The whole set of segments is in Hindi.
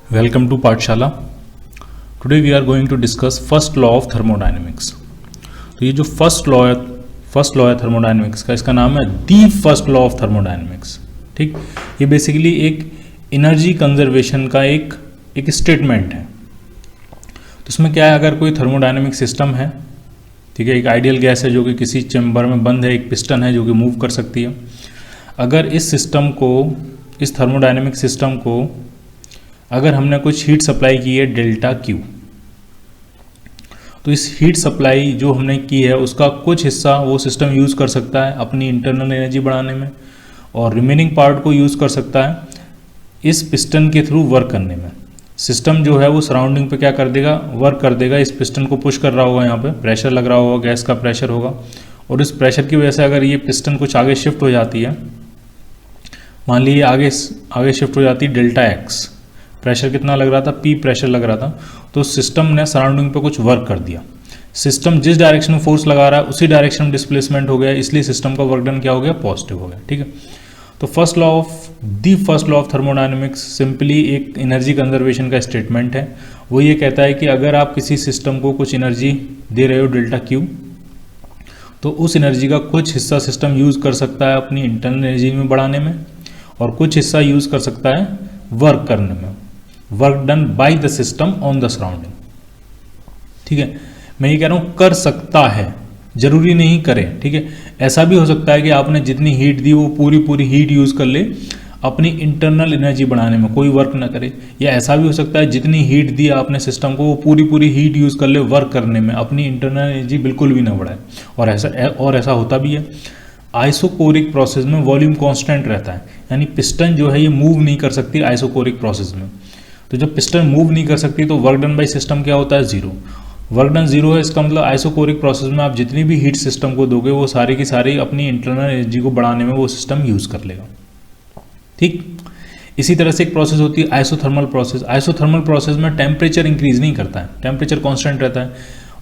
Welcome to Pathshala. Today we are going to discuss first law of thermodynamics. तो ये जो फर्स्ट लॉ है थर्मोडायनेमिक्स का, इसका नाम है the first law of thermodynamics. ठीक, ये बेसिकली एक एनर्जी कंजर्वेशन का एक स्टेटमेंट है। तो इसमें क्या है, अगर कोई थर्मोडायनेमिक सिस्टम है, ठीक है, एक आइडियल गैस है जो कि किसी चैम्बर में बंद है, एक पिस्टन है जो कि मूव कर सकती है। अगर इस सिस्टम को, इस थर्मोडायनेमिक सिस्टम को अगर हमने कुछ हीट सप्लाई की है डेल्टा क्यू, तो इस हीट सप्लाई जो हमने की है उसका कुछ हिस्सा वो सिस्टम यूज़ कर सकता है अपनी इंटरनल एनर्जी बढ़ाने में, और रिमेनिंग पार्ट को यूज़ कर सकता है इस पिस्टन के थ्रू वर्क करने में। सिस्टम जो है वो सराउंडिंग पे क्या कर देगा, वर्क कर देगा। इस पिस्टन को पुश कर रहा होगा, यहाँ पे प्रेशर लग रहा होगा, गैस का प्रेशर होगा, और इस प्रेशर की वजह से अगर ये पिस्टन कुछ आगे शिफ्ट हो जाती है, मान लीजिए आगे शिफ्ट हो जाती है डेल्टा एक्स, प्रेशर कितना लग रहा था, पी प्रेशर लग रहा था, तो सिस्टम ने सराउंडिंग पे कुछ वर्क कर दिया। सिस्टम जिस डायरेक्शन में फोर्स लगा रहा है उसी डायरेक्शन में डिस्प्लेसमेंट हो गया, इसलिए सिस्टम का वर्क डन क्या हो गया, पॉजिटिव हो गया। ठीक है, तो first law of thermodynamics simply एक एनर्जी कंजर्वेशन का स्टेटमेंट है। वो ये कहता है कि अगर आप किसी सिस्टम को कुछ एनर्जी दे रहे हो डेल्टा क्यू, तो उस एनर्जी का कुछ हिस्सा सिस्टम यूज़ कर सकता है अपनी इंटरनल एनर्जी में बढ़ाने में, और कुछ हिस्सा यूज़ कर सकता है वर्क करने में, work done by the system on the surrounding. ठीक है, मैं ये कह रहा हूँ कर सकता है, जरूरी नहीं करे। ठीक है, ऐसा भी हो सकता है कि आपने जितनी हीट दी वो पूरी हीट यूज़ कर ले अपनी इंटरनल एनर्जी बढ़ाने में, कोई वर्क ना करे। या ऐसा भी हो सकता है जितनी हीट दी आपने सिस्टम को वो पूरी हीट यूज़ कर ले वर्क करने में, अपनी इंटरनल एनर्जी बिल्कुल भी ना बढ़ाए। और ऐसा होता भी है। आइसोकोरिक प्रोसेस में वॉल्यूम कांस्टेंट रहता है, यानी पिस्टन जो है ये मूव नहीं कर सकती आइसोकोरिक प्रोसेस में। तो जब पिस्टन मूव नहीं कर सकती तो वर्क डन बाई सिस्टम क्या होता है, जीरो। वर्क डन जीरो है, इसका मतलब आइसोकोरिक प्रोसेस में आप जितनी भी हीट सिस्टम को दोगे वो सारी की सारी अपनी इंटरनल एनर्जी को बढ़ाने में वो सिस्टम यूज़ कर लेगा। ठीक, इसी तरह से एक प्रोसेस होती है आइसोथर्मल प्रोसेस। आइसोथर्मल प्रोसेस में टेम्परेचर इंक्रीज नहीं करता है, टेम्परेचर कांस्टेंट रहता है,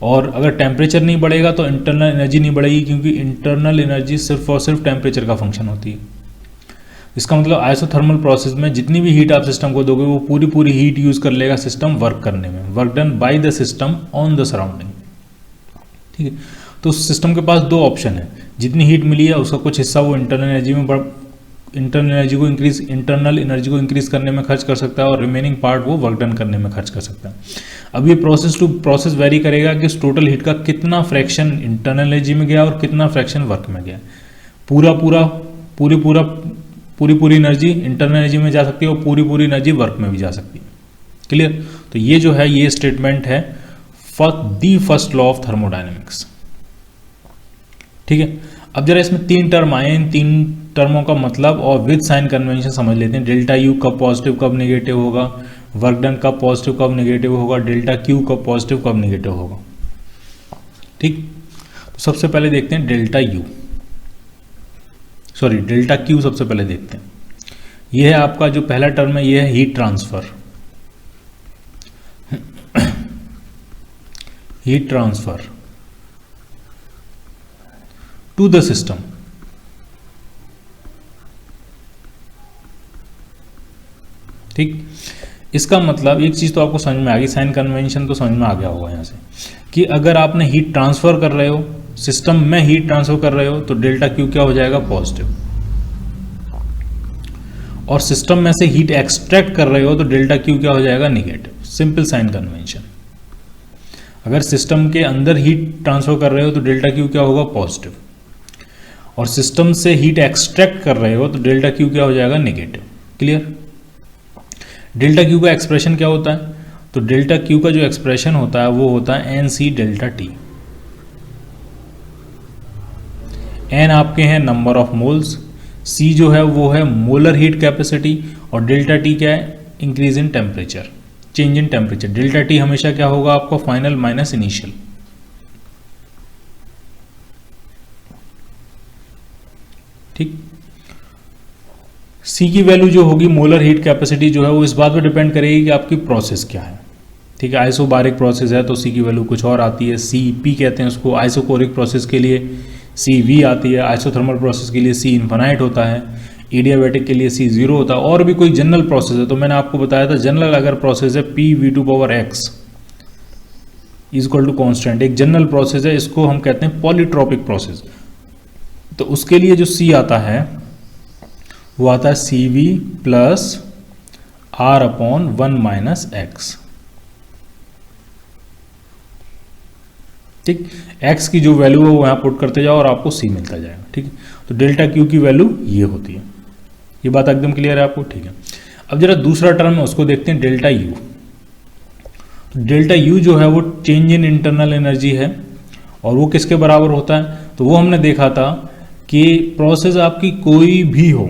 और अगर टेम्परेचर नहीं बढ़ेगा तो इंटरनल एनर्जी नहीं बढ़ेगी, क्योंकि इंटरनल एनर्जी सिर्फ और सिर्फ टेम्परेचर का फंक्शन होती है। इसका मतलब आइसोथर्मल प्रोसेस में जितनी भी हीट आप सिस्टम को दोगे वो पूरी हीट यूज़ कर लेगा सिस्टम वर्क करने में, work done by the system on the surrounding. ठीक है, तो सिस्टम के पास दो ऑप्शन है, जितनी हीट मिली है उसका कुछ हिस्सा वो इंटरनल एनर्जी को इंक्रीज करने में खर्च कर सकता है, और रिमेनिंग पार्ट वो वर्क डन करने में खर्च कर सकता है। अब ये प्रोसेस टू प्रोसेस वेरी करेगा कि उस टोटल हीट का कितना फ्रैक्शन इंटरनल एनर्जी में गया और कितना फ्रैक्शन वर्क में गया। पूरी एनर्जी इंटरनल एनर्जी में जा सकती है और पूरी एनर्जी वर्क में भी जा सकती है। क्लियर? तो ये जो है ये स्टेटमेंट है the first law of thermodynamics. ठीक है, अब जरा इसमें तीन टर्म आए, इन तीन टर्मों का मतलब और विद साइन कन्वेंशन समझ लेते हैं। डेल्टा यू कब पॉजिटिव कब नेगेटिव होगा, वर्क डन कब पॉजिटिव कब नेगेटिव होगा, डेल्टा क्यू कब पॉजिटिव कब नेगेटिव होगा। ठीक, तो सबसे पहले देखते हैं डेल्टा क्यू सबसे पहले देखते हैं। यह है आपका जो पहला टर्म है, यह है heat transfer. Heat transfer to the system. ठीक, इसका मतलब एक चीज तो आपको समझ में आ गई, साइन कन्वेंशन तो समझ में आ गया होगा यहां से, कि अगर आपने हीट ट्रांसफर कर रहे हो, सिस्टम में हीट ट्रांसफर कर रहे हो, तो डेल्टा क्यू क्या हो जाएगा, पॉजिटिव। और सिस्टम में से हीट एक्सट्रैक्ट कर रहे हो तो डेल्टा क्यू क्या हो जाएगा, निगेटिव। Simple sign convention. अगर सिस्टम के अंदर हीट ट्रांसफर कर रहे हो तो डेल्टा क्यू क्या होगा, पॉजिटिव, और सिस्टम से हीट एक्सट्रैक्ट कर रहे हो तो डेल्टा क्यू क्या हो जाएगा, नेगेटिव। क्लियर? डेल्टा क्यू का एक्सप्रेशन क्या होता है, तो डेल्टा क्यू का जो एक्सप्रेशन होता है वो होता है n C delta T. N आपके हैं नंबर ऑफ मोल्स, सी जो है वो है मोलर हीट कैपेसिटी, और डेल्टा टी क्या है, increase in temperature, change in temperature. Delta T हमेशा क्या होगा आपको, फाइनल माइनस इनिशियल। ठीक, सी की वैल्यू जो होगी, मोलर हीट कैपेसिटी जो है वो इस बात पर डिपेंड करेगी कि आपकी प्रोसेस क्या है। ठीक है, आइसोबारिक प्रोसेस है तो सी की वैल्यू कुछ और आती है, सी पी कहते हैं उसको। आइसोकोरिक प्रोसेस के लिए सी वी आती है, आइसोथर्मल प्रोसेस के लिए सी इन्फिनाइट होता है। एडियाबैटिक के लिए C 0 होता है। और भी कोई जनरल प्रोसेस है तो मैंने आपको बताया था जनरल अगर प्रोसेस है PV2x is equal to constant, एक जनरल प्रोसेस है, इसको हम कहते हैं पॉलीट्रॉपिक प्रोसेस। तो उसके लिए जो C आता है वो आता है CV प्लस R/1 - x। ठीक, x की जो वैल्यू है वो यहाँ पुट करते जाओ और आपको C मिलता जाएगा। ठीक है, तो डेल्टा Q की वैल्यू ये होती है। ये बात एकदम क्लियर है आपको? ठीक है, अब जरा दूसरा टर्म है उसको देखते हैं, डेल्टा U। डेल्टा U जो है वो चेंज इन इंटरनल एनर्जी है और वो किसके बराबर होता है? तो वो हमने देखा था कि प्रोसेस आपकी कोई भी हो,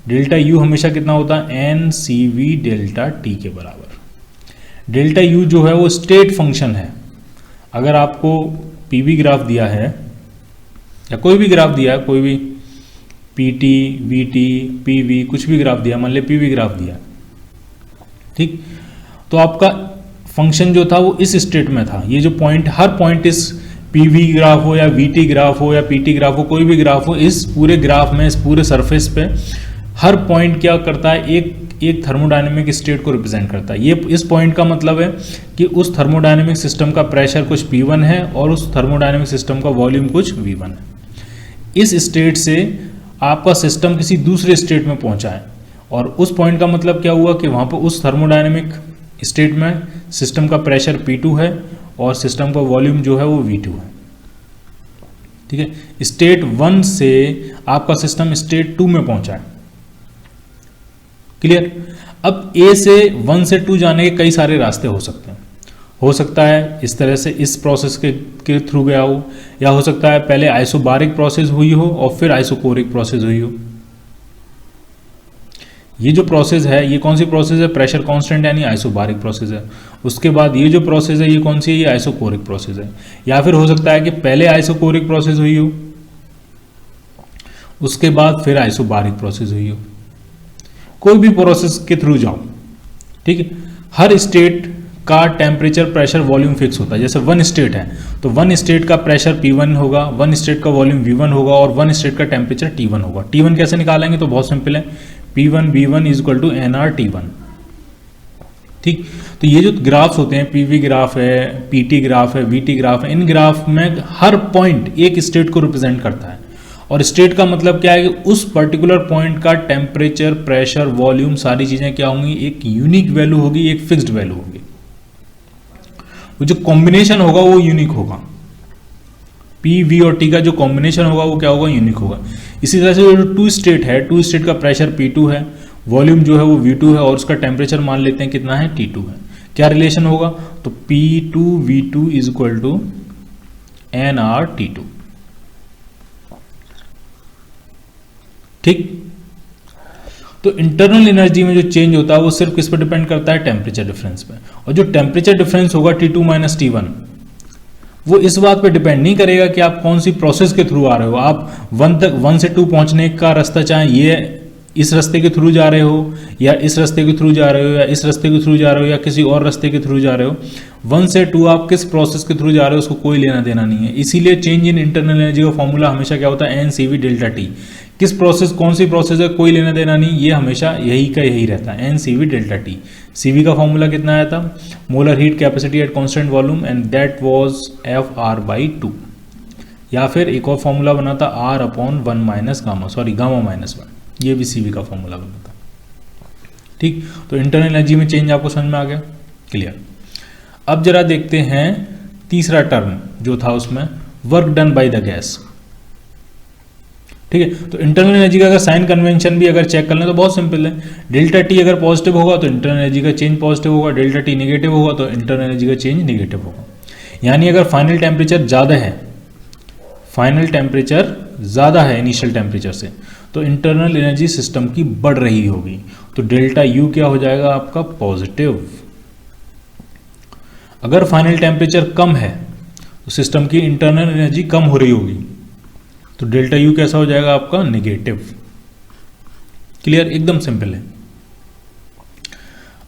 डेल्टा U हमेशा कितना होता है? NCV डेल्टा T के बराबर। डेल्टा U जो है वो स्टेट फंक्शन है। अगर आपको PV ग्राफ दिया है या कोई भी ग्राफ दिया है, कोई भी PT, VT, PV कुछ भी ग्राफ दिया, मान ले PV ग्राफ दिया, ठीक, तो आपका फंक्शन जो था वो इस स्टेट में था। ये जो पॉइंट, हर पॉइंट इस PV ग्राफ हो या VT ग्राफ हो या PT ग्राफ हो, कोई भी ग्राफ हो, इस पूरे ग्राफ में, इस पूरे सरफेस पे हर पॉइंट क्या करता है? एक थर्मोडायनेमिक स्टेट को रिप्रेजेंट करता है। ये इस पॉइंट का मतलब है कि उस थर्मोडायनेमिक सिस्टम का प्रेशर कुछ P1 है और उस थर्मोडायनेमिक सिस्टम का वॉल्यूम कुछ V1 है। इस स्टेट से आपका सिस्टम किसी दूसरे स्टेट में पहुंचा है और उस पॉइंट का मतलब क्या हुआ कि वहां पर उस थर्मोडायनेमिक स्टेट में सिस्टम का प्रेशर P2 है और सिस्टम का वॉल्यूम जो है वो V2 है। ठीक है, स्टेट 1 से आपका सिस्टम स्टेट 2 में पहुंचा है। क्लियर? अब A से 1 से 2 जाने के कई सारे रास्ते हो सकते हैं। हो सकता है इस तरह से इस प्रोसेस के थ्रू गया हो, या हो सकता है पहले आइसोबारिक प्रोसेस हुई हो और फिर आइसोकोरिक प्रोसेस हुई हो। ये जो प्रोसेस है ये कौन सी प्रोसेस है? प्रेशर कांस्टेंट यानी आइसोबारिक प्रोसेस है। उसके बाद ये जो प्रोसेस है ये कौन सी है? ये आइसोकोरिक प्रोसेस है। या फिर हो सकता है कि पहले आइसोकोरिक प्रोसेस हुई हो, उसके बाद फिर आइसोबारिक प्रोसेस हुई हो। कोई भी प्रोसेस के थ्रू जाओ, ठीक है, हर स्टेट का टेम्परेचर, प्रेशर, वॉल्यूम फिक्स होता है। जैसे 1 स्टेट है तो 1 स्टेट का प्रेशर P1 होगा, 1 स्टेट का वॉल्यूम V1 होगा और 1 स्टेट का टेम्परेचर T1 होगा। T1 कैसे निकालेंगे? तो बहुत सिंपल है, P1 V1 is equal to NR T1। ठीक, तो ये जो ग्राफ्स होते हैं, PV ग्राफ है, PT ग्राफ है, VT ग्राफ है, इन ग्राफ में हर पॉइंट एक स्टेट को रिप्रेजेंट करता है। और स्टेट का मतलब क्या है कि उस पर्टिकुलर पॉइंट का टेम्परेचर, प्रेशर, वॉल्यूम, सारी चीजें क्या होंगी? एक यूनिक वैल्यू होगी, एक फिक्स्ड वैल्यू होगी। वो जो कॉम्बिनेशन होगा वो यूनिक होगा। P, V और T का जो कॉम्बिनेशन होगा वो क्या होगा? यूनिक होगा। इसी तरह से जो 2 स्टेट है, 2 स्टेट का प्रेशर P2 है, वॉल्यूम जो है वो V2 है और उसका टेम्परेचर मान लेते हैं कितना है? T2 है। क्या रिलेशन होगा? तो P2 V2 is equal to NR T2। ठीक, तो इंटरनल एनर्जी में जो चेंज होता है वो सिर्फ किस पर डिपेंड करता है? टेम्परेचर डिफरेंस पे। और जो टेम्परेचर डिफरेंस होगा T2 - T1, वो इस बात पे डिपेंड नहीं करेगा कि आप कौन सी प्रोसेस के थ्रू आ रहे हो। आप 1 से 2 पहुंचने का रास्ता चाहे ये इस रास्ते के थ्रू जा रहे हो या इस रास्ते के थ्रू जा रहे हो या इस रास्ते के थ्रू जा रहे हो या किसी और रास्ते के थ्रू जा रहे हो, 1 से 2 आप किस प्रोसेस के थ्रू जा रहे हो उसको कोई लेना देना नहीं है। इसीलिए चेंज इन इंटरनल एनर्जी का फॉर्मूला हमेशा क्या होता है? NCV delta T। किस प्रोसेस, कौन सी प्रोसेस है, कोई लेना देना नहीं, ये हमेशा यही का यही रहता है, NCV डेल्टा T। CV का फॉर्मूला कितना आया था? Molar heat capacity at constant volume and that was FR/2। या फिर एक और फॉर्मूला बना था R/1 - गामा, सॉरी गामा -1, ये भी CV का फॉर्मूला बना था। ठीक, तो इंटरनल एनर्जी में चेंज आपको समझ में आ गया? क्लियर। अब जरा देखते हैं तीसरा टर्म जो था उसमें, work done by the gas. ठीक है, तो इंटरनल एनर्जी का अगर साइन कन्वेंशन भी अगर चेक कर लें तो बहुत सिंपल है। डेल्टा T अगर पॉजिटिव होगा तो इंटरनल एनर्जी का चेंज पॉजिटिव होगा, डेल्टा T नेगेटिव होगा तो इंटरनल एनर्जी का चेंज नेगेटिव होगा। यानी अगर फाइनल टेम्परेचर ज़्यादा है, फाइनल टेम्परेचर ज़्यादा है इनिशियल टेम्परेचर से, तो इंटरनल एनर्जी सिस्टम की बढ़ रही होगी, तो डेल्टा U क्या हो जाएगा आपका? पॉजिटिव। अगर फाइनल टेम्परेचर कम है तो सिस्टम की इंटरनल एनर्जी कम हो रही होगी, तो डेल्टा U कैसा हो जाएगा आपका? नेगेटिव। क्लियर, एकदम सिंपल है।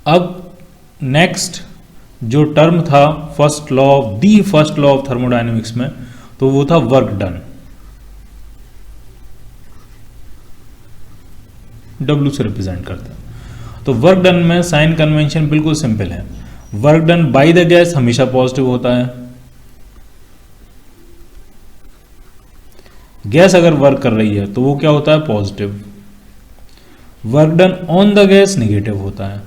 अब नेक्स्ट जो टर्म था फर्स्ट लॉ ऑफ थर्मोडायनेमिक्स में, तो वो था वर्क डन। W से रिप्रेजेंट करते हैं। तो वर्क डन में साइन कन्वेंशन बिल्कुल सिंपल है, work done by the gas हमेशा पॉजिटिव होता है, गैस अगर वर्क कर रही है तो वो क्या होता है, positive, work done on the gas negative होता है।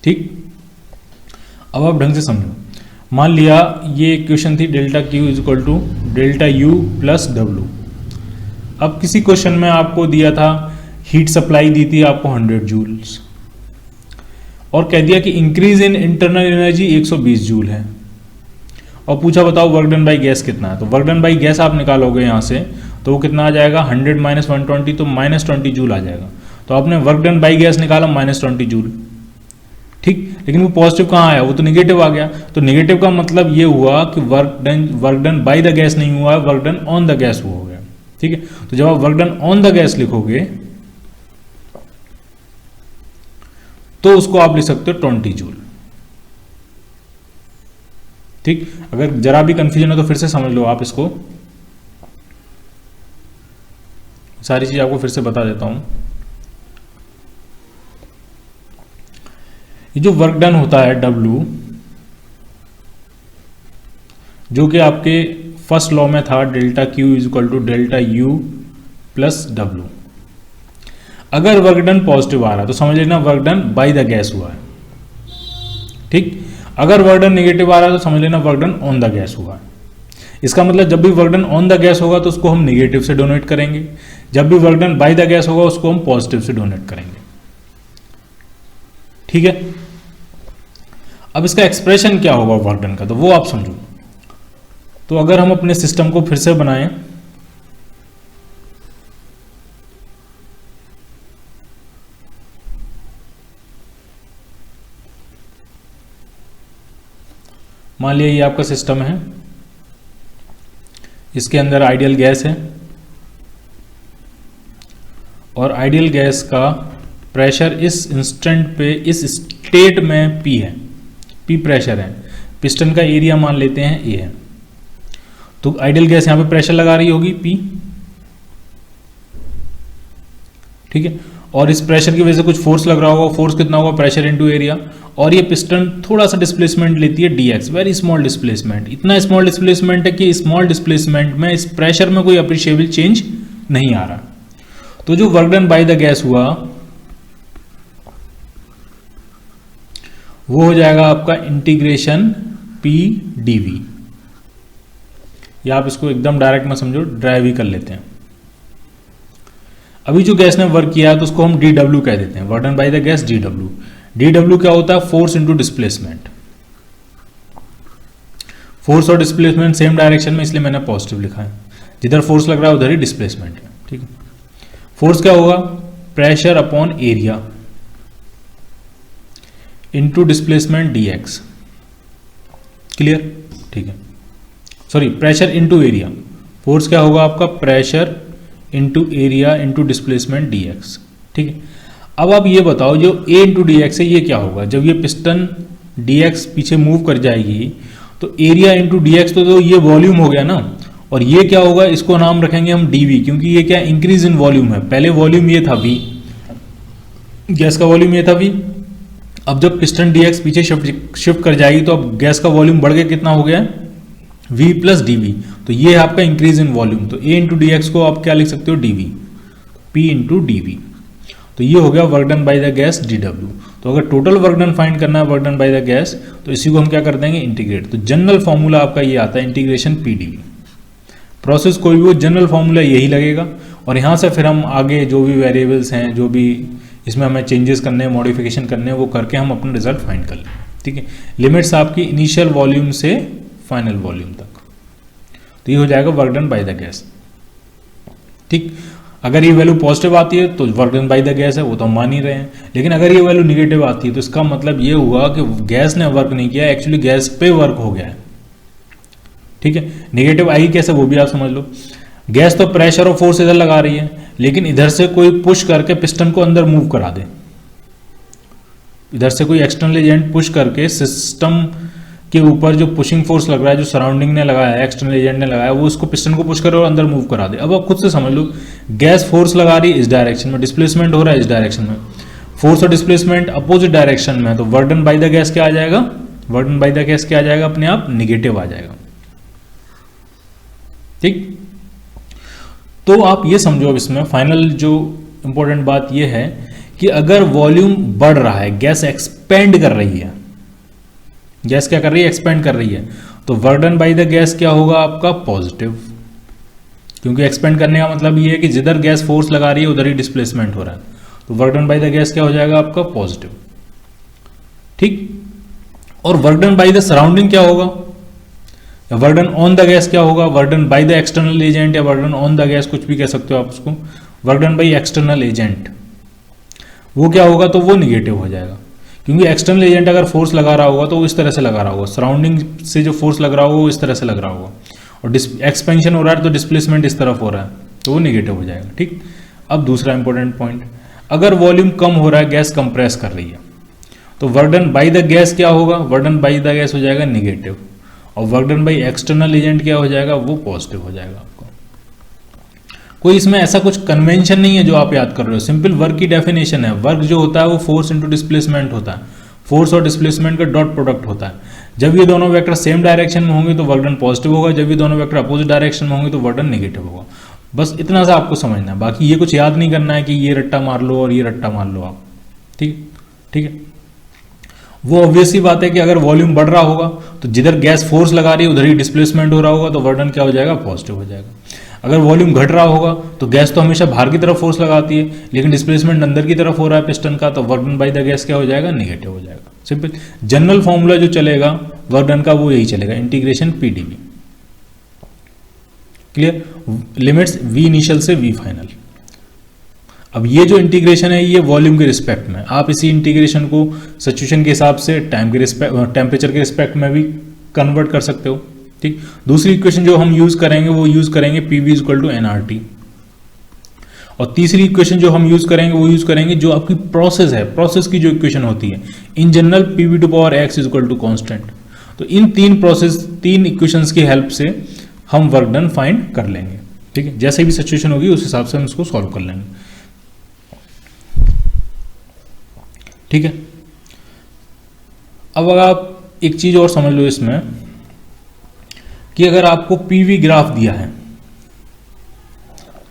ठीक, अब आप ढंग से समझो। मान लिया ये क्वेश्चन थी delta Q is equal to delta U plus W. अब किसी क्वेश्चन में आपको दिया था हीट सप्लाई दी थी आपको 100 जूल्स और कह दिया कि increase in internal energy 120 joule है और पूछा बताओ वर्क डन बाई गैस कितना है। तो वर्क डन बाई गैस आप निकालोगे यहाँ से तो वो कितना आ जाएगा, 100 माइनस 120 तो माइनस 20 जूल आ जाएगा। तो आपने वर्क डन बाई गैस निकाला माइनस 20 जूल, ठीक, लेकिन वो पॉजिटिव कहाँ आया, वो तो निगेटिव आ गया। तो निगेटिव का मतलब ये हुआ कि work done by the gas नहीं हुआ, work done on the gas हो गया। ठीक है, तो जब आप work done on the gas लिखोगे तो उसको आप लिख सकते हो 20 जूल। ठीक, अगर जरा भी कंफ्यूजन है तो फिर से समझ लो आप इसको, सारी चीज आपको फिर से बता देता हूं। ये जो वर्क डन होता है W, जो कि आपके फर्स्ट लॉ में था delta Q is equal to delta U plus W। अगर वर्क डन पॉजिटिव आ रहा है तो समझ लेना work done by the gas हुआ है। ठीक, अगर वर्क डन नेगेटिव आ रहा है तो समझ लेना work done on the gas हुआ है। इसका मतलब जब भी work done on the gas होगा तो उसको हम नेगेटिव से डोनेट करेंगे, जब भी work done by the gas होगा उसको हम पॉजिटिव से डोनेट करेंगे। ठीक है, अब इसका एक्सप्रेशन क्या होगा वर्क डन का, तो वो आप समझो। तो अगर हम अपने सिस्टम को फिर से बनाएं, मान लिया ये आपका सिस्टम है, इसके अंदर आइडियल गैस है और आइडियल गैस का प्रेशर इस इंस्टेंट पे इस स्टेट में P है, P प्रेशर है, पिस्टन का एरिया मान लेते हैं A है। तो आइडियल गैस यहां पे प्रेशर लगा रही होगी P, ठीक है, और इस प्रेशर की वजह से कुछ फोर्स लग रहा होगा, फोर्स कितना होगा, प्रेशर इनटू एरिया, और ये पिस्टन थोड़ा सा डिस्प्लेसमेंट लेती है dx, वेरी स्मॉल डिस्प्लेसमेंट, इतना स्मॉल डिस्प्लेसमेंट है कि स्मॉल डिस्प्लेसमेंट में इस प्रेशर में कोई अप्रिशिएबल चेंज नहीं आ रहा। तो जो work done by the gas हुआ वो हो जाएगा आपका इंटीग्रेशन P dV, या आप इसको एकदम डायरेक्ट में समझो, ड्राइव ही कर लेते हैं। अभी जो गैस ने वर्क किया है तो उसको हम dW कह देते हैं, work done by the gas dW। dW क्या होता है, फोर्स इनटू डिस्प्लेसमेंट। फोर्स और डिस्प्लेसमेंट सेम डायरेक्शन में, इसलिए मैंने पॉजिटिव लिखा है, जिधर फोर्स लग रहा है उधर ही डिस्प्लेसमेंट है। ठीक है, फोर्स क्या होगा, pressure upon area into displacement dx, clear. ठीक है, sorry, pressure into area, force क्या होगा आपका, pressure into area into displacement dx। ठीक है, अब आप ये बताओ जो A इंटू dx है ये क्या होगा, जब ये पिस्टन dx पीछे मूव कर जाएगी तो एरिया इंटू dx तो ये वॉल्यूम हो गया ना, और ये क्या होगा, इसको नाम रखेंगे हम dv, क्योंकि ये क्या इंक्रीज इन वॉल्यूम है। पहले वॉल्यूम ये था v, गैस का वॉल्यूम ये था v, अब जब पिस्टन dx पीछे शिफ्ट कर जाएगी तो अब गैस का वॉल्यूम बढ़ के कितना हो गया, v प्लस dv, तो ये है आपका इंक्रीज इन वॉल्यूम। तो a इंटू dx को आप क्या लिख सकते हो, dv, p इंटू dv। तो ये हो गया work done by the gas dW। तो अगर टोटल वर्क डन फाइंड करना है work done by the gas, तो इसी को हम क्या कर देंगे, इंटीग्रेट। तो जनरल फॉर्मूला आपका ये आता है, इंटीग्रेशन P dV। प्रोसेस कोई भी हो, जनरल फॉर्मूला यही लगेगा, और यहाँ से फिर हम आगे जो भी वेरिएबल्स हैं, जो भी इसमें हमें चेंजेस करने हैं, मॉडिफिकेशन करने हैं, वो करके हम अपना रिजल्ट फाइंड कर लें। ठीक है, लिमिट्स आपकी इनिशियल वॉल्यूम से फाइनल वॉल्यूम तक। तो ये हो जाएगा work done by the gas. ठीक, अगर ये वैल्यू पॉजिटिव आती है तो work done by the gas है, वो तो हम मान ही रहे हैं, लेकिन अगर ये वैल्यू निगेटिव आती है तो इसका मतलब ये हुआ कि गैस ने वर्क नहीं किया, एक्चुअली गैस पे वर्क हो गया है। ठीक है, निगेटिव आई कैसे वो भी आप समझ लो। गैस तो प्रेशर और फोर्स इधर लगा रही है, लेकिन इधर से कोई पुश करके पिस्टन को अंदर मूव करा दे, इधर से कोई एक्सटर्नल एजेंट पुश करके सिस्टम के ऊपर जो पुशिंग फोर्स लग रहा है, जो सराउंडिंग ने लगाया है, एक्सटर्नल एजेंट ने लगाया, वो उसको पिस्टन को पुश करे और अंदर मूव करा दे। अब आप खुद से समझ लो, गैस फोर्स लगा रही है इस डायरेक्शन में, डिस्प्लेसमेंट हो रहा है इस डायरेक्शन में, फोर्स और डिस्प्लेसमेंट अपोजिट डायरेक्शन में है, तो वर्डन बाय द गैस क्या आ जाएगा, वर्डन बाय द गैस क्या आ जाएगा, अपने आप निगेटिव आ जाएगा। ठीक, तो आप ये समझो अब इसमें फाइनल जो इंपॉर्टेंट बात ये है कि अगर वॉल्यूम बढ़ रहा है, गैस एक्सपेंड कर रही है, गैस क्या कर रही है, एक्सपेंड कर रही है, तो वर्डन बाय द गैस क्या होगा आपका, पॉजिटिव, क्योंकि एक्सपेंड करने का मतलब ये है कि जिधर गैस फोर्स लगा रही है उधर ही डिस्प्लेसमेंट हो रहा है, तो वर्डन बाय द गैस क्या हो जाएगा आपका, पॉजिटिव। ठीक, और वर्डन बाय द सराउंडिंग क्या होगा, या वर्डन ऑन द गैस क्या होगा, वर्डन बाय द एक्सटर्नल एजेंट या वर्डन ऑन द गैस, कुछ भी कह सकते हो आप उसको, वर्डन बाय एक्सटर्नल एजेंट वो क्या होगा, तो वो निगेटिव हो जाएगा, क्योंकि एक्सटर्नल एजेंट अगर फोर्स लगा रहा होगा तो वो इस तरह से लगा रहा होगा, सराउंडिंग से जो फोर्स लग रहा होगा वो इस तरह से लग रहा होगा, और एक्सपेंशन हो रहा है तो डिस्प्लेसमेंट इस तरफ हो रहा है, तो वो निगेटिव हो जाएगा। ठीक, अब दूसरा इंपॉर्टेंट पॉइंट, अगर वॉल्यूम कम हो रहा है, गैस कंप्रेस कर रही है, तो वर्डन बाय द गैस क्या होगा, वर्डन बाय द गैस हो जाएगा निगेटिव, और वर्डन बाय एक्सटर्नल एजेंट क्या हो जाएगा, वो पॉजिटिव हो जाएगा। आपको कोई इसमें ऐसा कुछ कन्वेंशन नहीं है जो आप याद कर रहे हो, सिंपल वर्क की डेफिनेशन है। वर्क जो होता है वो फोर्स इंटू डिस्प्लेसमेंट होता है, फोर्स और डिस्प्लेसमेंट का डॉट प्रोडक्ट होता है। जब ये दोनों वेक्टर सेम डायरेक्शन में होंगे तो वर्डन पॉजिटिव होगा, जब ये दोनों वेक्टर अपोजिट डायरेक्शन में होंगे तो वर्डन नेगेटिव होगा। बस इतना सा आपको समझना है, बाकी ये कुछ याद नहीं करना है कि ये रट्टा मार लो और ये रट्टा मार लो आप। ठीक ठीक है, वो ऑब्वियस सी बात है कि अगर वॉल्यूम बढ़ रहा होगा तो जिधर गैस फोर्स लगा रही है उधर ही डिस्प्लेसमेंट हो रहा होगा, तो वर्डन क्या हो जाएगा, पॉजिटिव हो जाएगा। अगर वॉल्यूम घट रहा होगा तो गैस तो हमेशा बाहर की तरफ फोर्स लगाती है, लेकिन डिस्प्लेसमेंट अंदर की तरफ हो रहा है पिस्टन का, तो वर्डन बाय द गैस क्या हो जाएगा, नेगेटिव हो जाएगा। सिंपल जनरल फॉर्मूला जो चलेगा वर्डन का वो यही चलेगा, integration PdV. Clear, limits V initial से वी फाइनल। अब ये जो इंटीग्रेशन है ये वॉल्यूम के रिस्पेक्ट में, आप इसी इंटीग्रेशन को सिचुएशन के हिसाब से टाइम के रिस्पेक्ट, टेम्परेचर के रिस्पेक्ट में भी कन्वर्ट कर सकते हो। ठीक, दूसरी इक्वेशन जो हम यूज करेंगे वो यूज करेंगे पीवी इक्वल टू एनआरटी, और तीसरी इक्वेशन जो हम यूज करेंगे वो यूज करेंगे जो आपकी प्रोसेस है, प्रोसेस की जो इक्वेशन होती है in general PV to power x equal to constant. तो इन तीन इक्वेशंस की हेल्प से हम वर्क डन फाइंड कर लेंगे। ठीक है, जैसे भी सिचुएशन होगी उस हिसाब से हम इसको सॉल्व कर लेंगे। ठीक है, अब अगर आप एक चीज और समझ लो इसमें कि अगर आपको पीवी ग्राफ दिया है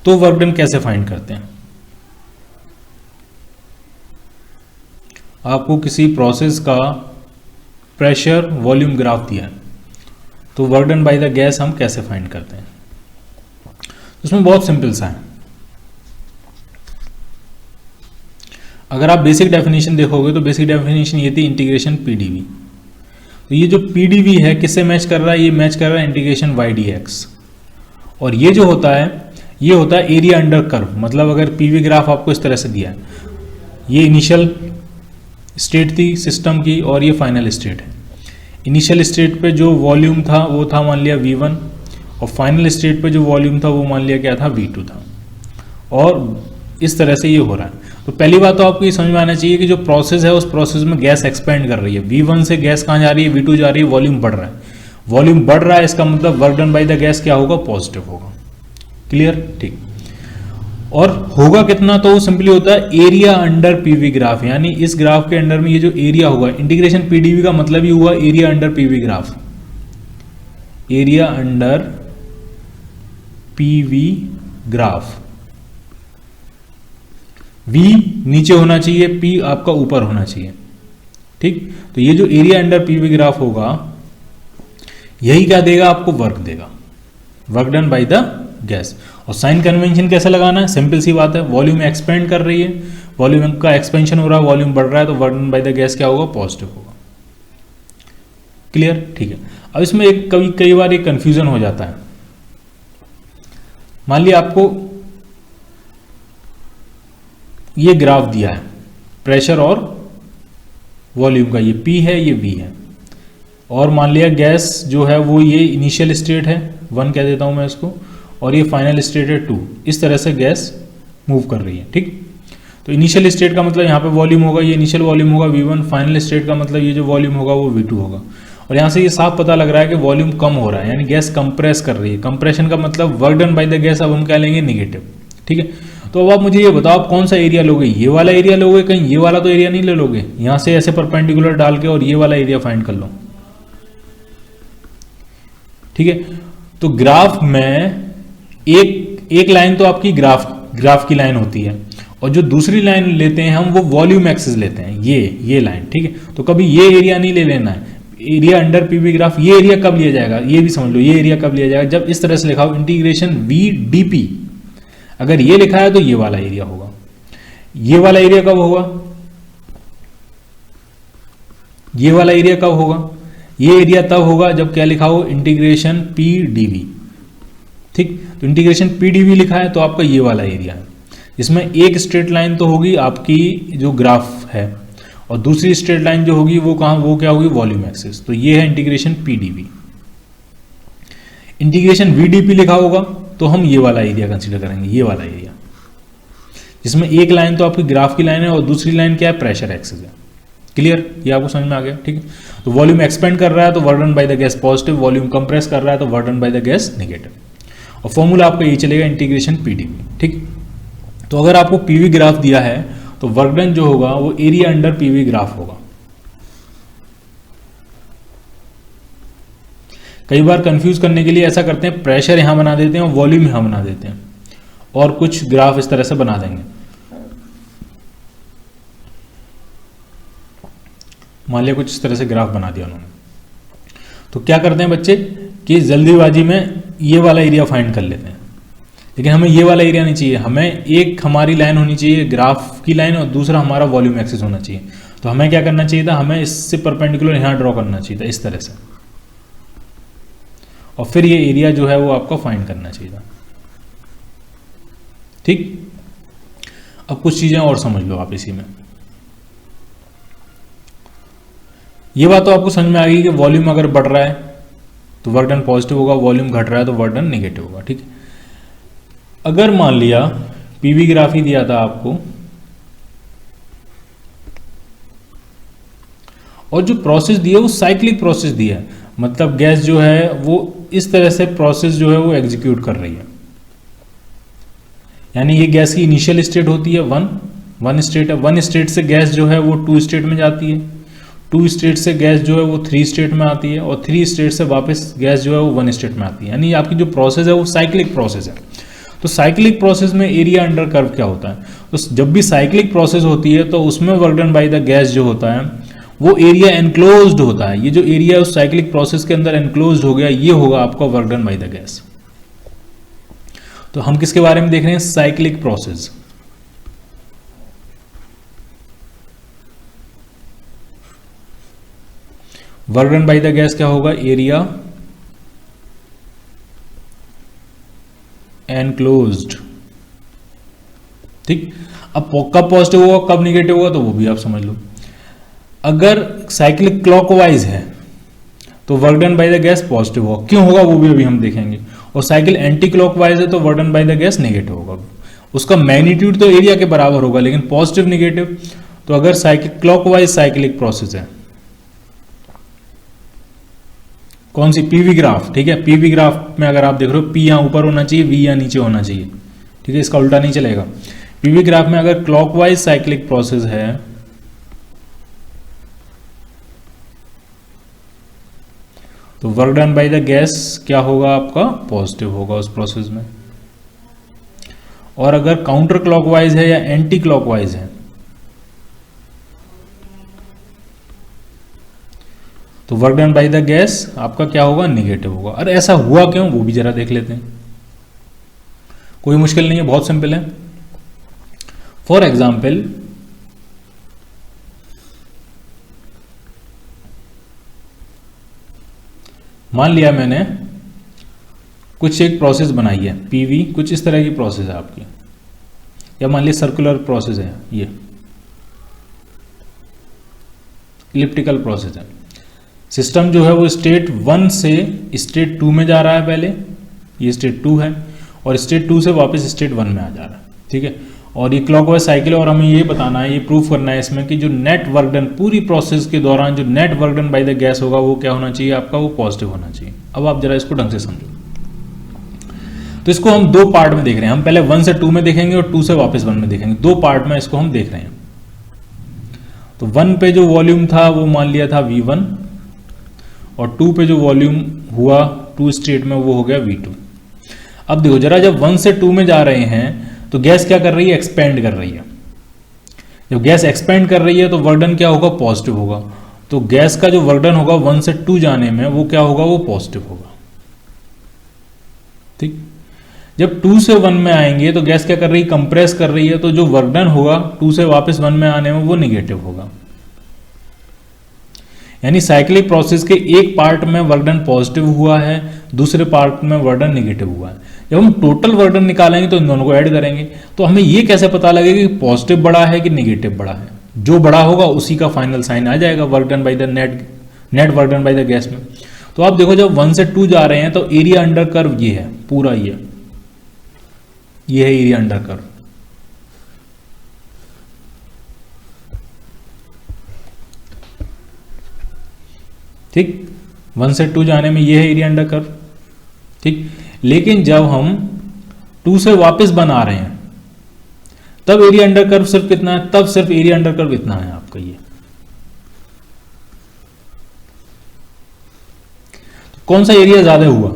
तो वर्क डन कैसे फाइंड करते हैं। आपको किसी प्रोसेस का प्रेशर वॉल्यूम ग्राफ दिया है तो work done by the gas हम कैसे फाइंड करते हैं। उसमें बहुत सिंपल सा है, अगर आप बेसिक डेफिनेशन देखोगे तो बेसिक डेफिनेशन ये थी इंटीग्रेशन पीडीवी। तो ये जो पीडीवी है किससे मैच कर रहा है, ये मैच कर रहा है इंटीग्रेशन वाई डी एक्स, और ये जो होता है ये होता है एरिया अंडर कर्व। मतलब अगर पीवी ग्राफ आपको इस तरह से दिया है, ये इनिशियल स्टेट थी सिस्टम की और ये फाइनल स्टेट है। इनिशियल स्टेट पे जो वॉल्यूम था वो था मान लिया V1, और फाइनल स्टेट पे जो वॉल्यूम था वो मान लिया क्या था, V2 था, और इस तरह से ये हो रहा है। तो पहली बात तो आपको ये समझ में आना चाहिए कि जो प्रोसेस है उस प्रोसेस में गैस एक्सपेंड कर रही है। V1 से गैस कहाँ जा रही है, V2 जा रही है, वॉल्यूम बढ़ रहा है। वॉल्यूम बढ़ रहा है इसका मतलब work done by the gas क्या होगा, पॉजिटिव होगा। क्लियर, ठीक। और होगा कितना, तो सिंपली होता है एरिया अंडर पीवी ग्राफ, यानी इस ग्राफ के अंडर में ये जो एरिया होगा, इंटीग्रेशन पीडीवी का मतलब ही हुआ area under PV graph, area under PV graph. V नीचे होना चाहिए, P आपका ऊपर होना चाहिए। ठीक, तो ये जो एरिया अंडर पीवी ग्राफ होगा यही क्या देगा, आपको वर्क देगा, work done by the gas. और साइन कन्वेंशन कैसे लगाना है, सिंपल सी बात है, वॉल्यूम एक्सपेंड कर रही है, वॉल्यूम का एक्सपेंशन हो रहा है, वॉल्यूम बढ़ रहा है, तो work done by the gas क्या होगा, पॉजिटिव होगा। क्लियर, ठीक है। अब इसमें एक कई बार एक कंफ्यूजन हो जाता है। मान लिया आपको ये ग्राफ दिया है प्रेशर और वॉल्यूम का, ये P है ये V है, और मान लिया गैस जो है वो ये इनिशियल स्टेट है 1 कह देता हूं मैं इसको, और ये फाइनल स्टेट है 2। इस तरह से गैस मूव कर रही है। ठीक, तो इनिशियल स्टेट का मतलब यहाँ पे वॉल्यूम होगा, ये इनिशियल वॉल्यूम होगा V1, फाइनल स्टेट का मतलब ये जो वॉल्यूम होगा वो V2 होगा। और यहाँ से ये साफ पता लग रहा है कि वॉल्यूम कम हो रहा है, यानी गैस कंप्रेस कर रही है। कंप्रेशन का मतलब work done by the gas, अब हम क्या लेंगे, निगेटिव। ठीक है, तो अब आप मुझे ये बताओ आप कौन सा एरिया लोगे, ये वाला एरिया लोगे, कहीं ये वाला तो एरिया नहीं ले लोगे। यहाँ से ऐसे परपेंडिकुलर डाल के और ये वाला एरिया फाइंड कर लो। ठीक है, तो ग्राफ में एक लाइन तो आपकी ग्राफ की लाइन होती है, और जो दूसरी लाइन लेते हैं हम वो वॉल्यूम एक्सिस लेते हैं, ये लाइन। ठीक है, तो कभी ये एरिया नहीं ले लेना है, एरिया अंडर पीवी ग्राफ। ये एरिया कब लिया जाएगा, ये भी समझ लो, ये एरिया कब लिया जाएगा, जब इस तरह से लिखा हो इंटीग्रेशन वी डी पी। अगर ये लिखा है तो ये वाला एरिया होगा। ये वाला एरिया कब होगा, ये वाला एरिया कब होगा, ये एरिया तब होगा जब क्या लिखा हो, इंटीग्रेशन पी डीवी। ठीक, तो इंटीग्रेशन पी डीवी लिखा है तो आपका ये वाला एरिया है, इसमें एक स्ट्रेट लाइन तो होगी आपकी जो ग्राफ है, और दूसरी स्ट्रेट लाइन जो होगी वो कहां, वो क्या होगी, वॉल्यूम एक्सिस। तो ये है integration P dV. Integration V d P लिखा होगा तो हम ये वाला एरिया कंसीडर करेंगे, ये वाला एरिया, जिसमें एक लाइन तो आपकी ग्राफ की लाइन है और दूसरी लाइन क्या है, प्रेशर एक्सिस है। क्लियर, ये आपको समझ में आ गया। ठीक है, तो वॉल्यूम एक्सपेंड कर रहा है तो work done by the gas positive, volume compress कर रहा है तो work done by the gas negative, और फॉर्मूला आपका ये चलेगा इंटीग्रेशन पीडीवी। ठीक, तो अगर आपको पीवी ग्राफ दिया है तो वर्क डन जो होगा वो एरिया अंडर पीवी ग्राफ होगा। कई बार कंफ्यूज करने के लिए ऐसा करते हैं, प्रेशर यहां बना देते हैं और वॉल्यूम यहां बना देते हैं, और कुछ ग्राफ इस तरह से बना देंगे। मान लिया कुछ इस तरह से ग्राफ बना दिया उन्होंने, तो क्या करते हैं बच्चे कि जल्दीबाजी में ये वाला एरिया फाइंड कर लेते हैं, लेकिन हमें ये वाला एरिया नहीं चाहिए। हमें एक हमारी लाइन होनी चाहिए ग्राफ की लाइन, और दूसरा हमारा वॉल्यूम एक्सिस होना चाहिए। तो हमें क्या करना चाहिए था, हमें इससे परपेंडिकुलर यहां ड्रॉ करना चाहिए था इस तरह से, और फिर ये एरिया जो है वो आपको फाइंड करना चाहिए था। ठीक, अब कुछ चीजें और समझ लो आप इसी में। ये बात तो आपको समझ में आ गई कि वॉल्यूम अगर बढ़ रहा है तो वर्क डन पॉजिटिव होगा, वॉल्यूम घट रहा है तो वर्क डन नेगेटिव होगा। ठीक है, अगर मान लिया पीवी ग्राफ ही दिया था आपको, और जो प्रोसेस दिया वो साइक्लिक प्रोसेस दिया है, मतलब गैस जो है वो इस तरह से प्रोसेस जो है वो एग्जीक्यूट कर रही है। यानी ये गैस की इनिशियल स्टेट होती है वन स्टेट है, वन स्टेट से गैस जो है वो टू स्टेट में जाती है, टू स्टेट से गैस जो है वो थ्री स्टेट में आती है, और थ्री स्टेट से वापस गैस जो है वो वन स्टेट में आती है। यानी आपकी जो प्रोसेस है वो साइक्लिक प्रोसेस है। तो साइक्लिक प्रोसेस में एरिया अंडर कर्व क्या होता है, तो जब भी साइक्लिक प्रोसेस होती है तो उसमें work done by the gas जो होता है वो एरिया एनक्लोज्ड होता है। ये जो एरिया उस साइक्लिक प्रोसेस के अंदर एनक्लोज्ड हो गया, ये होगा आपका work done by the gas. तो हम किसके बारे में देख रहे हैं, cyclic process. Work done by the gas क्या होगा, एरिया एनक्लोज्ड। ठीक, अब कब पॉजिटिव होगा कब निगेटिव होगा तो वो भी आप समझ लो। अगर साइक्लिक क्लॉकवाइज है तो work done by the gas positive होगा, क्यों होगा वो भी अभी हम देखेंगे। और साइकिल एंटी क्लॉकवाइज है तो work done by the gas negative होगा। उसका मैग्नीट्यूड तो एरिया के बराबर होगा, लेकिन पॉजिटिव निगेटिव। तो अगर साइक्लिक क्लॉकवाइज साइक्लिक प्रोसेस है, कौन सी, पीवी ग्राफ। ठीक है, पीवी ग्राफ में अगर आप देख रहे हो पी यहां ऊपर होना चाहिए, वी यहां नीचे होना चाहिए। ठीक है, इसका उल्टा नहीं चलेगा। पीवी ग्राफ में अगर क्लॉकवाइज साइक्लिक प्रोसेस है तो work done by the gas क्या होगा आपका, पॉजिटिव होगा उस प्रोसेस में। और अगर काउंटर क्लॉकवाइज है या एंटी क्लॉकवाइज है तो work done by the gas आपका क्या होगा, निगेटिव होगा। अरे ऐसा हुआ क्यों, वो भी जरा देख लेते हैं। कोई मुश्किल नहीं है, बहुत सिंपल है। फॉर एग्जाम्पल मान लिया मैंने कुछ एक प्रोसेस बनाई है पीवी, कुछ इस तरह की प्रोसेस है आपकी, या मान लिया सर्कुलर प्रोसेस है, ये इलिप्टिकल प्रोसेस है। सिस्टम जो है वो स्टेट 1 से स्टेट 2 में जा रहा है, पहले ये स्टेट 2 है, और स्टेट 2 से वापस स्टेट 1 में आ जा रहा है। ठीक है, और ये क्लॉकवाइज साइकिल है और हमें ये बताना है, ये प्रूफ करना है इसमें कि जो नेट वर्क डन पूरी प्रोसेस के दौरान जो net work done by the gas होगा वो क्या होना चाहिए आपका, वो पॉजिटिव होना चाहिए। अब आप जरा इसको ढंग से समझो। तो इसको हम दो पार्ट में देख रहे हैं, हम पहले 1 से 2 में देखेंगे और 2 से वापस 1 में देखेंगे, दो पार्ट में इसको हम देख रहे हैं। तो 1 पे जो वॉल्यूम था वो मान लिया था V1 और 2 पे जो वॉल्यूम हुआ 2 स्टेट में वो हो गया V2। अब देखो जरा, जब 1 से 2 में जा रहे हैं तो गैस क्या कर रही है, एक्सपेंड कर रही है। जब गैस एक्सपेंड कर रही है तो वर्क डन क्या होगा, पॉजिटिव होगा। तो गैस का जो वर्क डन होगा 1 से 2 जाने में वो क्या होगा, वो पॉजिटिव होगा। ठीक, जब 2 से 1 में आएंगे तो गैस क्या कर रही है, कंप्रेस कर रही है, तो जो वर्क डन होगा 2 से वापस 1 में आने में वो निगेटिव होगा। यानी साइक्लिक प्रोसेस के एक पार्ट में वर्क डन पॉजिटिव हुआ है, दूसरे पार्ट में वर्क डन निगेटिव हुआ है। जब हम टोटल वर्क डन निकालेंगे तो इन दोनों को ऐड करेंगे, तो हमें ये कैसे पता लगेगा कि पॉजिटिव बड़ा है कि निगेटिव बड़ा है। जो बड़ा होगा उसी का फाइनल साइन आ जाएगा work done by the net work done by the gas में। तो आप देखो जब 1 से 2 जा रहे हैं तो एरिया अंडर कर्व ये है, पूरा ये है एरिया अंडर कर्व। ठीक, 1 से 2 जाने में ये है एरिया अंडर कर्व। ठीक, लेकिन जब हम 2 से वापस बना रहे हैं तब एरिया अंडर कर्व सिर्फ कितना है, तब सिर्फ एरिया अंडर कर्व इतना है आपका ये। तो कौन सा एरिया ज्यादा हुआ,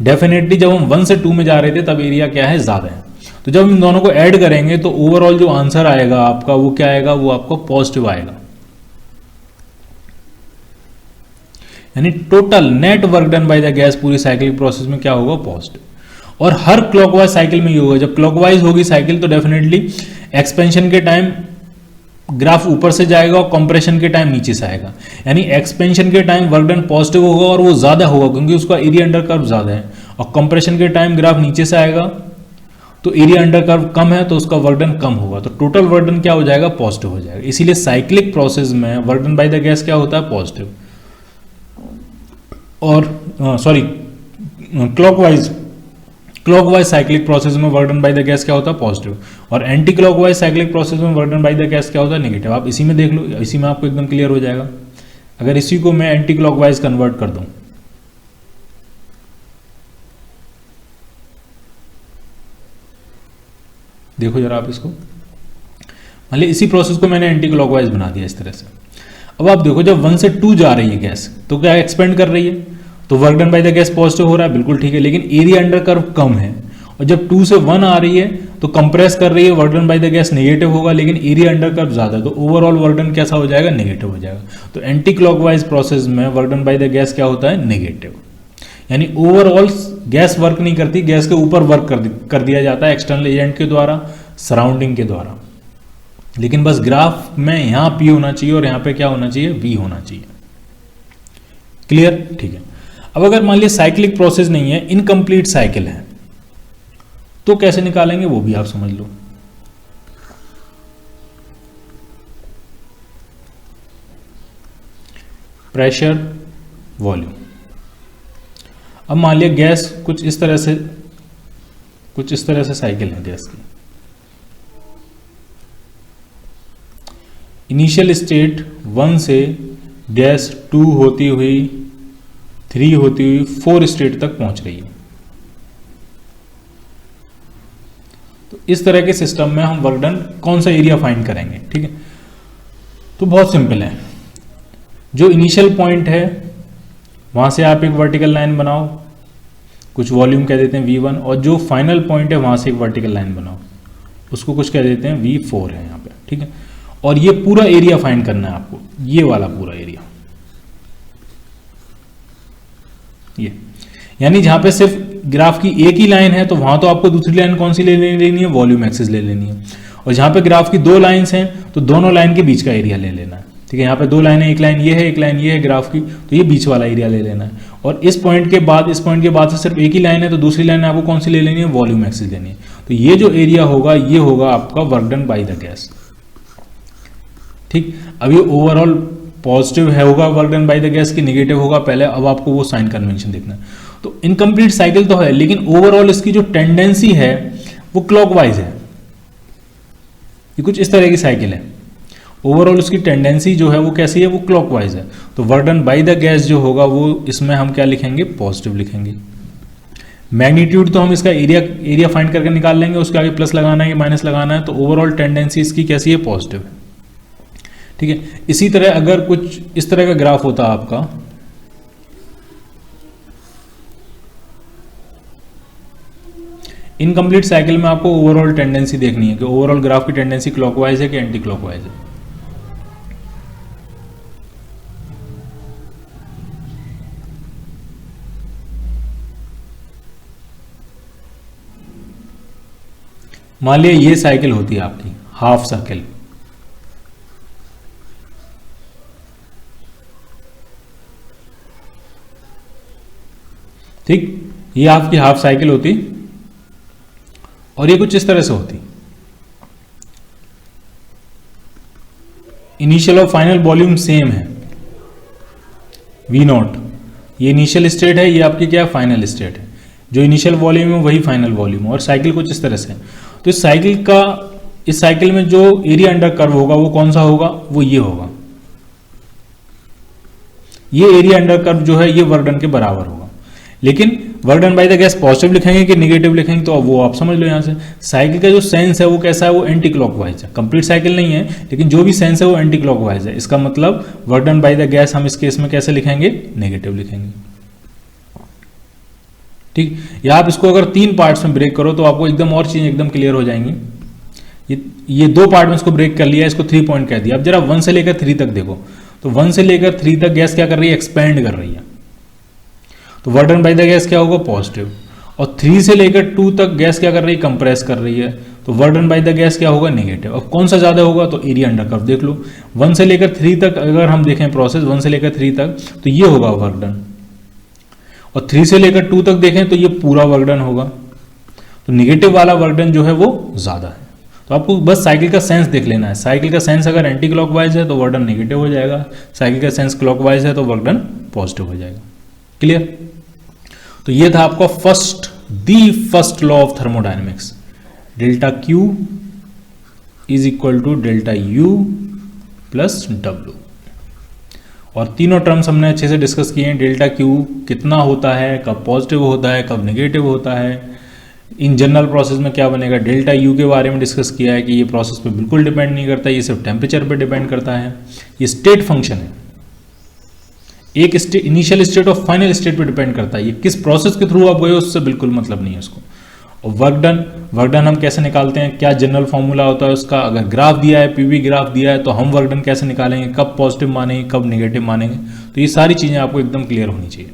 डेफिनेटली जब हम 1 से 2 में जा रहे थे तब एरिया क्या है, ज्यादा है। तो जब हम दोनों को ऐड करेंगे तो ओवरऑल जो आंसर आएगा आपका वो क्या आएगा, वो आपको पॉजिटिव आएगा। यानी total net work done by the gas पूरी साइक्लिक प्रोसेस में क्या होगा, पॉजिटिव। और हर क्लॉकवाइज साइकिल में ये होगा, जब क्लॉकवाइज होगी साइकिल तो डेफिनेटली एक्सपेंशन के टाइम ग्राफ ऊपर से जाएगा और कंप्रेशन के टाइम नीचे से आएगा। यानी एक्सपेंशन के टाइम वर्क डन पॉजिटिव होगा और वो ज्यादा होगा क्योंकि उसका एरिया अंडर कर्व ज्यादा है, और कंप्रेशन के टाइम ग्राफ नीचे से आएगा तो एरिया अंडर कर्व कम है तो उसका वर्क डन कम होगा, तो टोटल वर्क डन क्या हो जाएगा, पॉजिटिव हो जाएगा। इसीलिए साइक्लिक प्रोसेस में work done by the gas क्या होता है, पॉजिटिव। और सॉरी, क्लॉकवाइज साइक्लिक प्रोसेस में work done by the gas क्या होता है, पॉजिटिव। और एंटी क्लॉकवाइज साइक्लिक प्रोसेस में work done by the gas क्या होता है, नेगेटिव। आप इसी में देख लो, इसी में आपको एकदम क्लियर हो जाएगा। अगर इसी को मैं एंटी क्लॉकवाइज कन्वर्ट कर दूं, देखो जरा आप इसको, मान ली इसी प्रोसेस को मैंने एंटी क्लॉकवाइज बना दिया इस तरह से। अब आप देखो जब 1 से 2 जा रही है गैस तो क्या एक्सपेंड कर रही है, तो work done by the gas positive हो रहा है, बिल्कुल ठीक है, लेकिन एरिया अंडर कर्व कम है। और जब 2 से 1 आ रही है तो कंप्रेस कर रही है, work done by the gas negative होगा, लेकिन एरिया अंडर कर्व ज्यादा है, तो ओवरऑल वर्क डन कैसा हो जाएगा, नेगेटिव हो जाएगा। तो एंटी क्लॉकवाइज प्रोसेस में work done by the gas क्या होता है, नेगेटिव। यानी ओवरऑल गैस वर्क नहीं करती, गैस के ऊपर वर्क कर दिया जाता है एक्सटर्नल एजेंट के द्वारा, सराउंडिंग के द्वारा। लेकिन बस ग्राफ में यहां P होना चाहिए और यहां पे क्या होना चाहिए, V होना चाहिए। क्लियर, ठीक है। अब अगर मान लिया साइक्लिक प्रोसेस नहीं है, इनकम्प्लीट साइकिल है, तो कैसे निकालेंगे वो भी आप समझ लो। Pressure, volume. अब मान लिया गैस कुछ इस तरह से साइकिल है गैस की। इनिशियल स्टेट 1 से गैस 2 होती हुई 3 होती हुई 4 स्टेट तक पहुंच रही है। तो इस तरह के सिस्टम में हम वर्क डन कौन सा एरिया फाइंड करेंगे, ठीक है। तो बहुत सिंपल है, जो इनिशियल पॉइंट है वहां से आप एक वर्टिकल लाइन बनाओ, कुछ वॉल्यूम कह देते हैं V1, और जो फाइनल पॉइंट है वहां से एक वर्टिकल लाइन बनाओ, उसको कुछ कह देते हैं V4 है यहाँ पे, ठीक है। और ये पूरा एरिया फाइंड करना है आपको, ये वाला पूरा एरिया, ये यानी जहां पे सिर्फ ग्राफ की एक ही लाइन है तो वहां तो आपको दूसरी लाइन कौन सी ले लेनी है, वॉल्यूम एक्सिस ले लेनी है। और जहां पे ग्राफ की 2 लाइंस हैं तो दोनों लाइन के बीच का एरिया ले लेना है, ठीक है। यहाँ पे 2 लाइनें, एक लाइन ये है, एक लाइन ये है ग्राफ की, तो ये बीच वाला एरिया ले लेना है। और इस पॉइंट के बाद से सिर्फ एक ही लाइन है तो दूसरी लाइन आपको कौन सी ले लेनी है, वॉल्यूम एक्सिस लेनी है। तो ये जो एरिया होगा ये होगा आपका work done by the gas, ठीक। अब ये ओवरऑल पॉजिटिव है होगा work done by the gas की, नेगेटिव होगा पहले, अब आपको वो साइन कन्वेंशन देखना है। तो इनकम्प्लीट साइकिल तो है, लेकिन ओवरऑल इसकी जो टेंडेंसी है वो क्लॉकवाइज है, ये कुछ इस तरह की साइकिल है। ओवरऑल उसकी टेंडेंसी जो है वो कैसी है, वो क्लॉकवाइज है। तो work done by the gas जो होगा वो इसमें हम क्या लिखेंगे, पॉजिटिव लिखेंगे। मैग्नीट्यूड तो हम इसका एरिया फाइंड करके निकाल लेंगे, उसके आगे प्लस लगाना है या माइनस लगाना है। तो ओवरऑल टेंडेंसी इसकी कैसी है, पॉजिटिव है। ठीक है। इसी तरह अगर कुछ इस तरह का ग्राफ होता है आपका, इनकम्प्लीट साइकिल में आपको ओवरऑल टेंडेंसी देखनी है कि ओवरऑल ग्राफ की टेंडेंसी क्लॉकवाइज है कि एंटी क्लॉकवाइज है। मान लिया ये साइकिल होती है आपकी हाफ साइकिल, ठीक, ये आपकी हाफ साइकिल होती और ये कुछ इस तरह से होती। इनिशियल और फाइनल वॉल्यूम सेम है, V0, ये इनिशियल स्टेट है, ये आपकी क्या फाइनल स्टेट है। जो इनिशियल वॉल्यूम है वही फाइनल वॉल्यूम है, और साइकिल कुछ इस तरह से। तो इस साइकिल में जो एरिया अंडर कर्व होगा वो कौन सा होगा, वो ये होगा। ये एरिया अंडर कर्व जो है ये वर्क डन के बराबर होगा। लेकिन work done by the gas positive लिखेंगे कि नेगेटिव लिखेंगे, तो अब वो आप समझ लो। यहां से साइकिल का जो सेंस है वो कैसा है, वो एंटी क्लॉकवाइज है। कंप्लीट साइकिल नहीं है, लेकिन जो भी सेंस है वो एंटी क्लॉकवाइज है। इसका मतलब work done by the gas हम इस केस में कैसे लिखेंगे, नेगेटिव लिखेंगे। ठीक, या आप इसको अगर 3 पार्ट्स में ब्रेक करो तो आपको एकदम और चीजें एकदम क्लियर हो जाएंगी। ये 2 पार्ट में इसको ब्रेक कर लिया, इसको 3 पॉइंट कह दिया। अब जरा 1 से लेकर 3 तक देखो, तो 1 से लेकर 3 तक गैस क्या कर रही है, एक्सपेंड कर रही है। तो work done by the gas क्या होगा, पॉजिटिव। और 3 से लेकर 2 तक गैस क्या कर रही है, कंप्रेस कर रही है। तो work done by the gas क्या होगा, नेगेटिव। अब कौन सा ज्यादा होगा, तो एरिया अंडर कर्व देख लो। 1 से लेकर 3 तक अगर हम देखें प्रोसेस, 1 से लेकर 3 तक, तो ये होगा वर्क डन। और 3 से लेकर 2 तक देखें तो ये पूरा वर्क डन होगा। तो निगेटिव वाला वर्क डन जो है वो ज्यादा है। तो आपको बस साइकिल का सेंस देख लेना है। साइकिल का सेंस अगर एंटी क्लॉकवाइज है तो वर्क डन नेगेटिव हो जाएगा, साइकिल का सेंस क्लॉकवाइज है तो वर्क डन पॉजिटिव हो जाएगा। क्लियर। तो ये था आपका first law of thermodynamics, delta Q is equal to delta U plus W। और तीनों टर्म्स हमने अच्छे से डिस्कस किए हैं। डेल्टा Q कितना होता है, कब पॉजिटिव होता है, कब नेगेटिव होता है, इन जनरल प्रोसेस में क्या बनेगा। डेल्टा U के बारे में डिस्कस किया है कि ये प्रोसेस पे बिल्कुल डिपेंड नहीं करता, ये सिर्फ टेम्परेचर पे डिपेंड करता है। ये स्टेट फंक्शन है, एक इनिशियल स्टेट और फाइनल स्टेट पे डिपेंड करता है। ये किस प्रोसेस के थ्रू आप गए उससे बिल्कुल मतलब नहीं है उसको। और वर्क डन हम कैसे निकालते हैं, क्या जनरल फॉर्मूला होता है उसका। अगर ग्राफ दिया है, पीवी ग्राफ दिया है, तो हम वर्क डन कैसे निकालेंगे, कब पॉजिटिव मानेंगे, कब नेगेटिव मानेंगे। तो ये सारी चीज़ें आपको एकदम क्लियर होनी चाहिए।